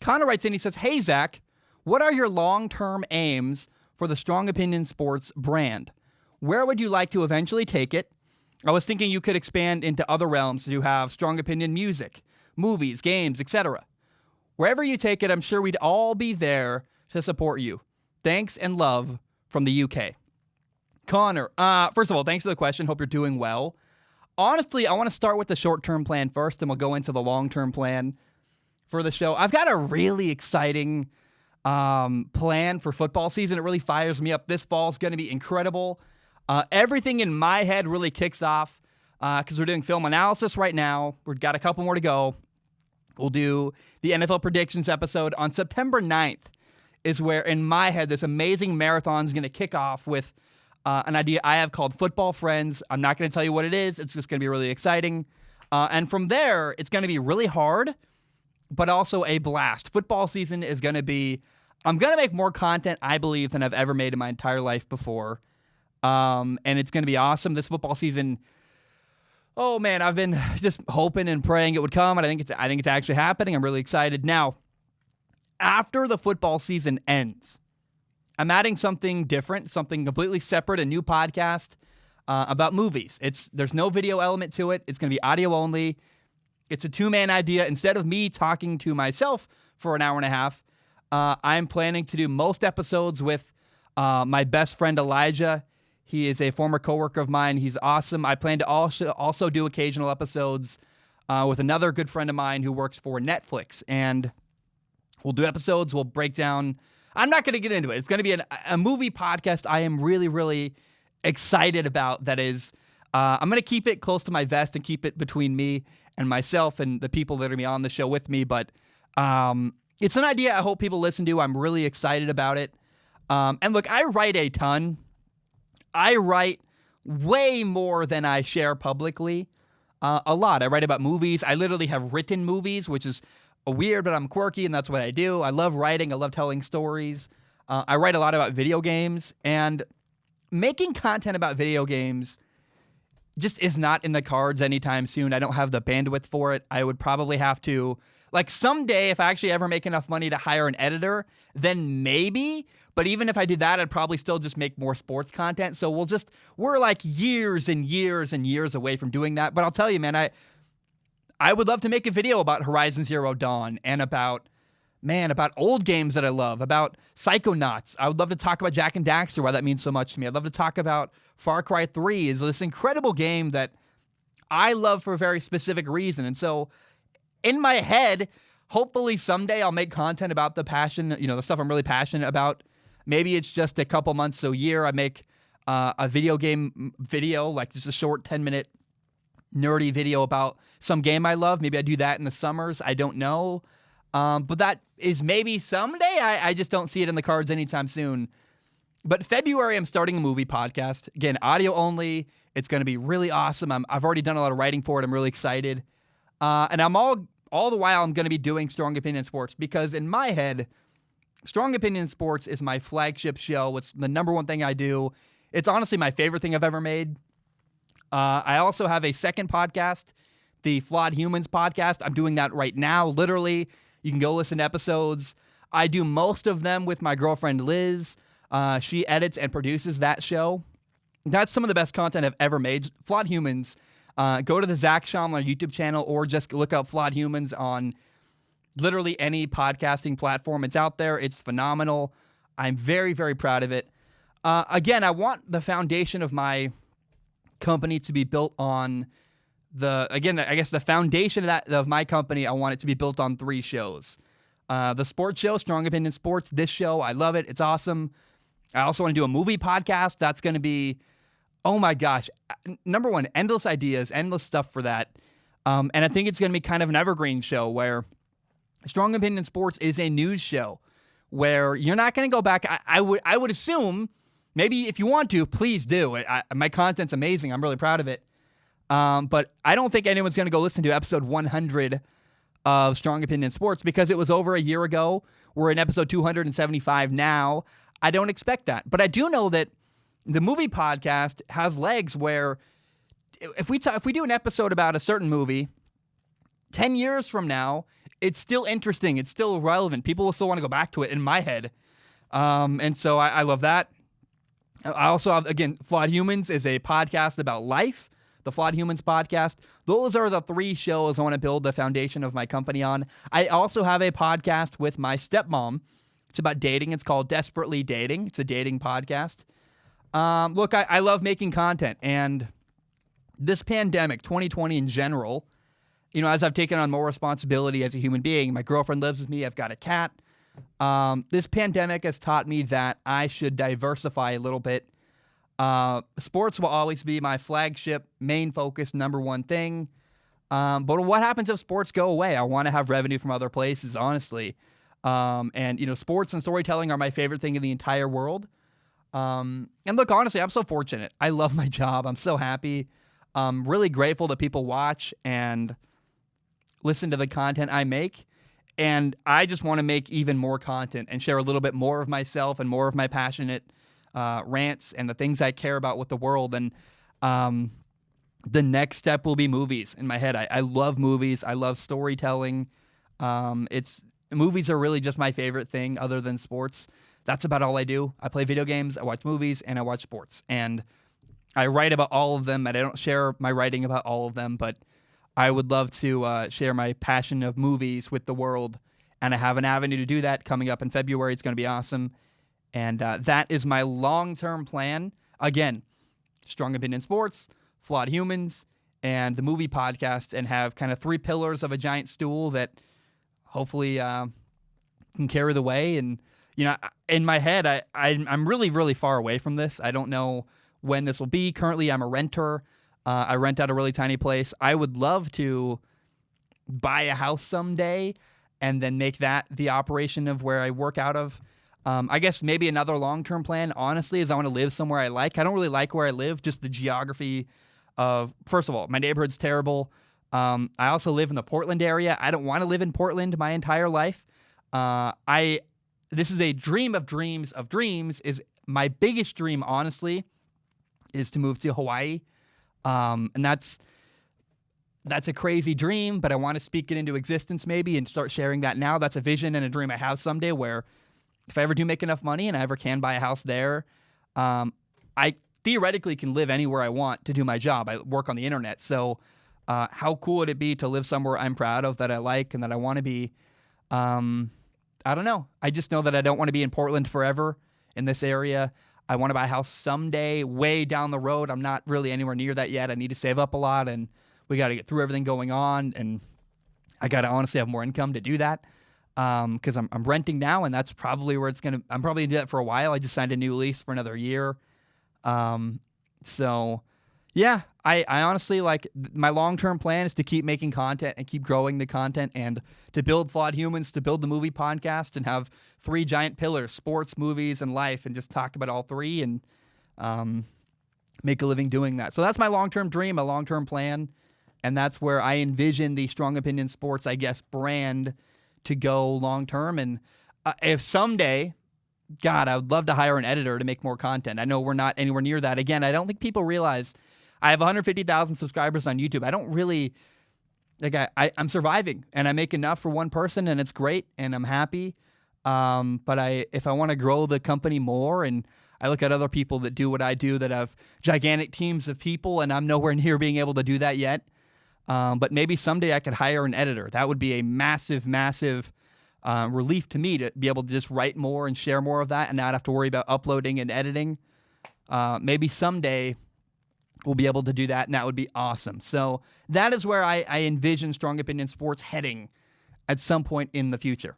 Connor writes in, he says, "Hey, Zach, what are your long-term aims for the Strong Opinion Sports brand? Where would you like to eventually take it? I was thinking you could expand into other realms to have Strong Opinion music, movies, games, etc. Wherever you take it, I'm sure we'd all be there to support you. Thanks and love from the UK." Connor, first of all, thanks for the question. Hope you're doing well. Honestly, I want to start with the short-term plan first, and we'll go into the long-term plan for the show. I've got a really exciting plan for football season. It really fires me up. This fall is going to be incredible. Everything in my head really kicks off because we're doing film analysis right now. We've got a couple more to go. We'll do the NFL predictions episode on September 9th is where, in my head, this amazing marathon is going to kick off with an idea I have called Football Friends. I'm not going to tell you what it is. It's just going to be really exciting. And from there, it's going to be really hard, but also a blast. Football season is going to be, I'm going to make more content, I believe, than I've ever made in my entire life before. And it's going to be awesome. This football season, oh man, I've been just hoping and praying it would come, and I think it's actually happening. I'm really excited. Now, after the football season ends, I'm adding something different, something completely separate, a new podcast about movies. There's no video element to it. It's going to be audio only. It's a two-man idea. Instead of me talking to myself for an hour and a half, I'm planning to do most episodes with my best friend Elijah. He is a former coworker of mine. He's awesome. I plan to also do occasional episodes with another good friend of mine who works for Netflix. And we'll do episodes. We'll break down. I'm not going to get into it. It's going to be a movie podcast I am really, really excited about. That is, I'm going to keep it close to my vest and keep it between me and myself and the people that are going to be on the show with me. But it's an idea I hope people listen to. I'm really excited about it. And look, I write a ton. I write way more than I share publicly. A lot. I write about movies. I literally have written movies, which is weird, but I'm quirky, and that's what I do. I love writing. I love telling stories. I write a lot about video games, and making content about video games just is not in the cards anytime soon. I don't have the bandwidth for it. I would probably have to, like, someday, if I actually ever make enough money to hire an editor, then maybe. But even if I did that, I'd probably still just make more sports content. So we're like years and years and years away from doing that. But I'll tell you, man, I would love to make a video about Horizon Zero Dawn and about old games that I love, about Psychonauts. I would love to talk about Jak and Daxter, why that means so much to me. I'd love to talk about Far Cry 3 is this incredible game that I love for a very specific reason. And so in my head, hopefully someday I'll make content about the passion, the stuff I'm really passionate about. Maybe it's just a couple months to a year. I make a video game video, like just a short 10-minute nerdy video about some game I love. Maybe I do that in the summers. I don't know. But that is maybe someday. I just don't see it in the cards anytime soon. But February, I'm starting a movie podcast. Again, audio only. It's going to be really awesome. I've already done a lot of writing for it. I'm really excited. And I'm all the while I'm going to be doing Strong Opinion Sports because in my head, Strong Opinion Sports is my flagship show. It's the number one thing I do. It's honestly my favorite thing I've ever made. I also have a second podcast, the Flawed Humans podcast. I'm doing that right now. Literally, you can go listen to episodes. I do most of them with my girlfriend, Liz. She edits and produces that show. That's some of the best content I've ever made. Flawed Humans. Go to the Zach Schaumler YouTube channel or just look up Flawed Humans on literally any podcasting platform. It's out there. It's phenomenal. I'm very, very proud of it. Again, I want the foundation of my company to be built on the foundation of my company, I want it to be built on 3 shows. The sports show, Strong Opinion Sports. This show, I love it. It's awesome. I also want to do a movie podcast. That's going to be, oh my gosh, number one, endless ideas, endless stuff for that. And I think it's going to be kind of an evergreen show where Strong Opinion Sports is a news show where you're not going to go back. I would assume, maybe if you want to, please do. My content's amazing. I'm really proud of it. But I don't think anyone's going to go listen to episode 100 of Strong Opinion Sports because it was over a year ago. We're in episode 275 now. I don't expect that. But I do know that the movie podcast has legs where if we do an episode about a certain movie, 10 years from now, it's still interesting. It's still relevant. People will still want to go back to it in my head. And so I love that. I also have, again, Flawed Humans is a podcast about life. The Flawed Humans podcast. Those are the 3 shows I want to build the foundation of my company on. I also have a podcast with my stepmom. It's about dating. It's called Desperately Dating. It's a dating podcast. Look, I love making content, and this pandemic, 2020 in general, as I've taken on more responsibility as a human being, my girlfriend lives with me, I've got a cat. This pandemic has taught me that I should diversify a little bit. Sports will always be my flagship, main focus, number one thing. But what happens if sports go away? I want to have revenue from other places, honestly. And sports and storytelling are my favorite thing in the entire world. And look, honestly, I'm so fortunate. I love my job. I'm so happy. I'm really grateful that people watch and listen to the content I make. And I just want to make even more content and share a little bit more of myself and more of my passionate rants and the things I care about with the world. And the next step will be movies in my head. I love movies. I love storytelling. Movies are really just my favorite thing other than sports. That's about all I do. I play video games, I watch movies, and I watch sports. And I write about all of them, and I don't share my writing about all of them, but I would love to share my passion of movies with the world. And I have an avenue to do that coming up in February. It's going to be awesome. And that is my long-term plan. Again, Strong Opinion Sports, Flawed Humans, and the movie podcast, and have kind of 3 pillars of a giant stool that hopefully can carry the way. And, in my head, I'm really, really far away from this. I don't know when this will be. Currently, I'm a renter. I rent out a really tiny place. I would love to buy a house someday and then make that the operation of where I work out of. I guess maybe another long-term plan, honestly, is I want to live somewhere I like. I don't really like where I live, just the geography of, first of all, my neighborhood's terrible. I also live in the Portland area. I don't want to live in Portland my entire life. This is a dream of dreams of dreams. Is my biggest dream, honestly, is to move to Hawaii. And that's a crazy dream, but I want to speak it into existence maybe and start sharing that now. That's a vision and a dream I have someday where if I ever do make enough money and I ever can buy a house there, I theoretically can live anywhere I want to do my job. I work on the internet. So how cool would it be to live somewhere I'm proud of, that I like, and that I want to be? I don't know. I just know that I don't want to be in Portland forever in this area. I want to buy a house someday way down the road. I'm not really anywhere near that yet. I need to save up a lot, and we got to get through everything going on, and I got to honestly have more income to do that because I'm renting now, and that's probably where I'm probably going to do that for a while. I just signed a new lease for another year. So, yeah, I honestly, my long-term plan is to keep making content and keep growing the content and to build Flawed Humans, to build the movie podcast and have 3 giant pillars, sports, movies, and life, and just talk about all 3 and make a living doing that. So that's my long-term dream, my long-term plan, and that's where I envision the Strong Opinion Sports, brand to go long-term. And if someday, God, I would love to hire an editor to make more content. I know we're not anywhere near that. Again, I don't think people realize I have 150,000 subscribers on YouTube. I don't really, I'm surviving, and I make enough for one person, and it's great, and I'm happy. But if I want to grow the company more, and I look at other people that do what I do that have gigantic teams of people, and I'm nowhere near being able to do that yet. But maybe someday I could hire an editor. That would be a massive, massive relief to me to be able to just write more and share more of that and not have to worry about uploading and editing. Maybe someday we'll be able to do that, and that would be awesome. So that is where I envision Strong Opinion Sports heading at some point in the future.